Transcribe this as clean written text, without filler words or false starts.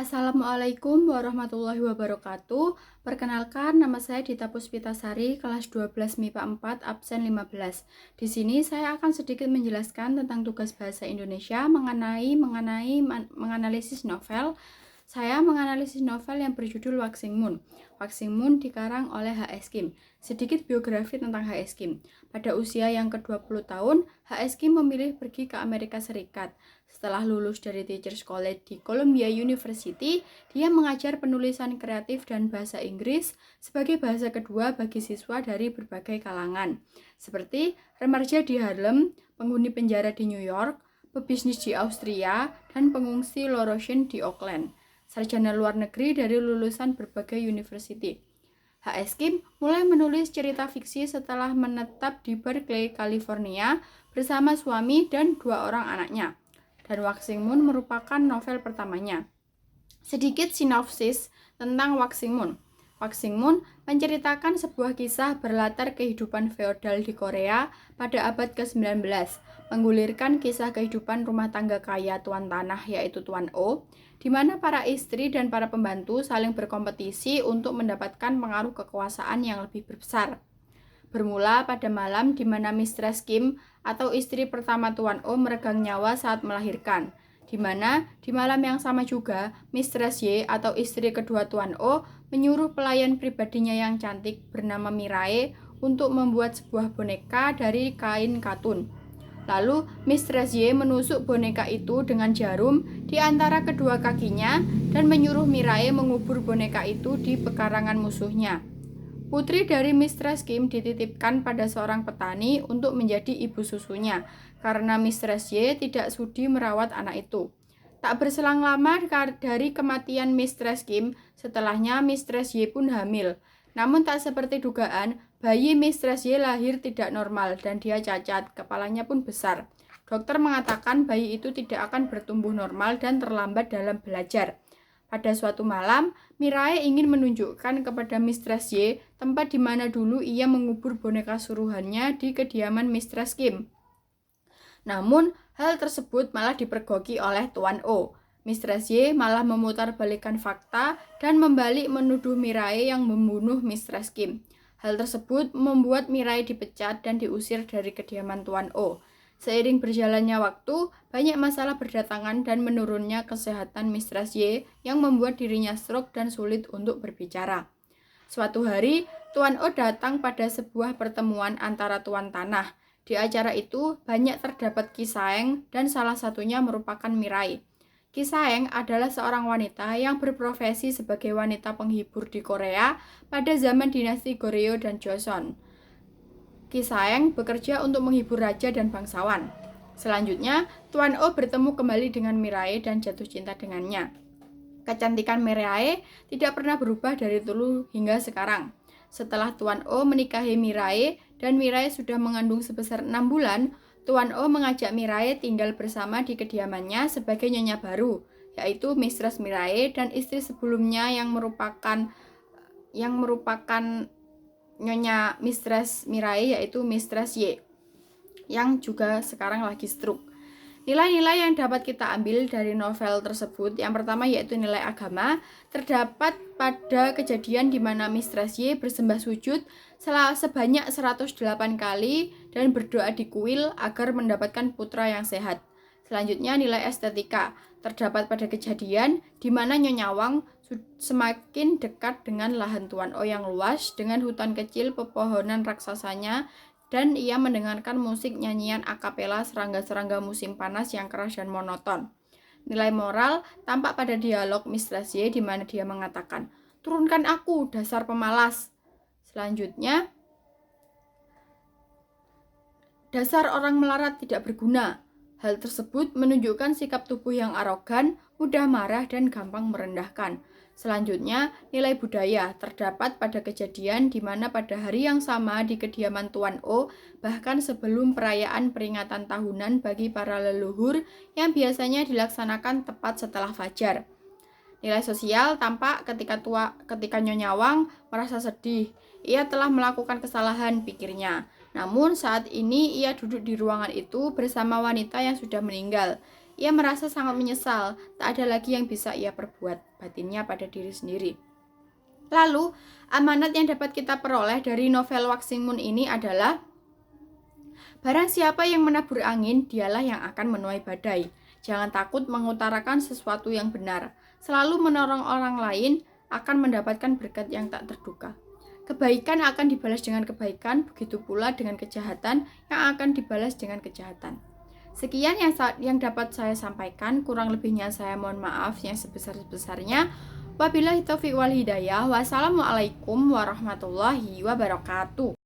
Assalamualaikum warahmatullahi wabarakatuh. Perkenalkan, nama saya Dita Puspitasari, kelas 12 MIPA 4, absen 15. Di sini saya akan sedikit menjelaskan tentang tugas bahasa Indonesia menganalisis novel. Saya menganalisis novel yang berjudul Waxing Moon. Waxing Moon dikarang oleh H.S. Kim. Sedikit biografi tentang H.S. Kim. Pada usia yang ke-20 tahun, H.S. Kim memilih pergi ke Amerika Serikat. Setelah lulus dari Teachers College di Columbia University, dia mengajar penulisan kreatif dan bahasa Inggris sebagai bahasa kedua bagi siswa dari berbagai kalangan, seperti remaja di Harlem, penghuni penjara di New York, pebisnis di Austria, dan pengungsi Laurentian di Auckland. Sarjana luar negeri dari lulusan berbagai university. H.S. Kim mulai menulis cerita fiksi setelah menetap di Berkeley, California bersama suami dan 2 orang anaknya. Dan Waxing Moon merupakan novel pertamanya. Sedikit sinopsis tentang Waxing Moon. Waxing Moon menceritakan sebuah kisah berlatar kehidupan feodal di Korea pada abad ke-19, menggulirkan kisah kehidupan rumah tangga kaya tuan tanah yaitu Tuan O, di mana para istri dan para pembantu saling berkompetisi untuk mendapatkan pengaruh kekuasaan yang lebih besar. Bermula pada malam di mana Mistress Kim atau istri pertama Tuan O meregang nyawa saat melahirkan, di mana di malam yang sama juga Mistress Y atau istri kedua Tuan O menyuruh pelayan pribadinya yang cantik bernama Mirae untuk membuat sebuah boneka dari kain katun. Lalu Mistress Y menusuk boneka itu dengan jarum di antara kedua kakinya dan menyuruh Mirae mengubur boneka itu di pekarangan musuhnya. Putri dari Mistress Kim dititipkan pada seorang petani untuk menjadi ibu susunya, karena Mistress Y tidak sudi merawat anak itu. Tak berselang lama dari kematian Mistress Kim, setelahnya Mistress Y pun hamil. Namun tak seperti dugaan, bayi Mistress Y lahir tidak normal dan dia cacat, kepalanya pun besar. Dokter mengatakan bayi itu tidak akan bertumbuh normal dan terlambat dalam belajar. Pada suatu malam, Mirae ingin menunjukkan kepada Mistress Y tempat di mana dulu ia mengubur boneka suruhannya di kediaman Mistress Kim. Namun, hal tersebut malah dipergoki oleh Tuan O. Mistress Y malah memutarbalikkan fakta dan membalik menuduh Mirae yang membunuh Mistress Kim. Hal tersebut membuat Mirae dipecat dan diusir dari kediaman Tuan O. Seiring berjalannya waktu, banyak masalah berdatangan dan menurunnya kesehatan Mistress Y yang membuat dirinya stroke dan sulit untuk berbicara. Suatu hari, Tuan O datang pada sebuah pertemuan antara tuan tanah. Di acara itu, banyak terdapat Ki Saeng dan salah satunya merupakan Mirae. Ki Saeng adalah seorang wanita yang berprofesi sebagai wanita penghibur di Korea pada zaman dinasti Goryeo dan Joseon. Ki Saeng bekerja untuk menghibur raja dan bangsawan. Selanjutnya, Tuan O bertemu kembali dengan Mirae dan jatuh cinta dengannya. Kecantikan Mirae tidak pernah berubah dari dulu hingga sekarang. Setelah Tuan O menikahi Mirae dan Mirae sudah mengandung sebesar 6 bulan, Tuan O mengajak Mirae tinggal bersama di kediamannya sebagai nyonya baru, yaitu Mistress Mirae dan istri sebelumnya yang merupakan nyonya Mistress Mirae yaitu Mistress Y, yang juga sekarang lagi stroke. Nilai-nilai yang dapat kita ambil dari novel tersebut, yang pertama yaitu nilai agama, terdapat pada kejadian di mana Mistress Y bersembah sujud sebanyak 108 kali dan berdoa di kuil agar mendapatkan putra yang sehat. Selanjutnya nilai estetika, terdapat pada kejadian di mana Nyonya Wang semakin dekat dengan lahan Tuan O yang luas dengan hutan kecil pepohonan raksasanya, dan ia mendengarkan musik nyanyian akapela serangga-serangga musim panas yang keras dan monoton. Nilai moral tampak pada dialog Mistress Y di mana dia mengatakan, "Turunkan aku, dasar pemalas." Selanjutnya, "Dasar orang melarat tidak berguna." Hal tersebut menunjukkan sikap tubuh yang arogan, mudah marah, dan gampang merendahkan. Selanjutnya, nilai budaya terdapat pada kejadian di mana pada hari yang sama di kediaman Tuan O, bahkan sebelum perayaan peringatan tahunan bagi para leluhur yang biasanya dilaksanakan tepat setelah fajar. Nilai sosial tampak ketika Nyonya Wang merasa sedih. Ia telah melakukan kesalahan, pikirnya. Namun saat ini ia duduk di ruangan itu bersama wanita yang sudah meninggal. Ia merasa sangat menyesal, tak ada lagi yang bisa ia perbuat, batinnya pada diri sendiri. Lalu, amanat yang dapat kita peroleh dari novel Waxing Moon ini adalah barang siapa yang menabur angin, dialah yang akan menuai badai. Jangan takut mengutarakan sesuatu yang benar. Selalu menolong orang lain akan mendapatkan berkat yang tak terduga. Kebaikan akan dibalas dengan kebaikan, begitu pula dengan kejahatan yang akan dibalas dengan kejahatan. Sekian yang dapat saya sampaikan, kurang lebihnya saya mohon maaf yang sebesar-besarnya. Wabillahi taufiq wal hidayah. Wassalamualaikum warahmatullahi wabarakatuh.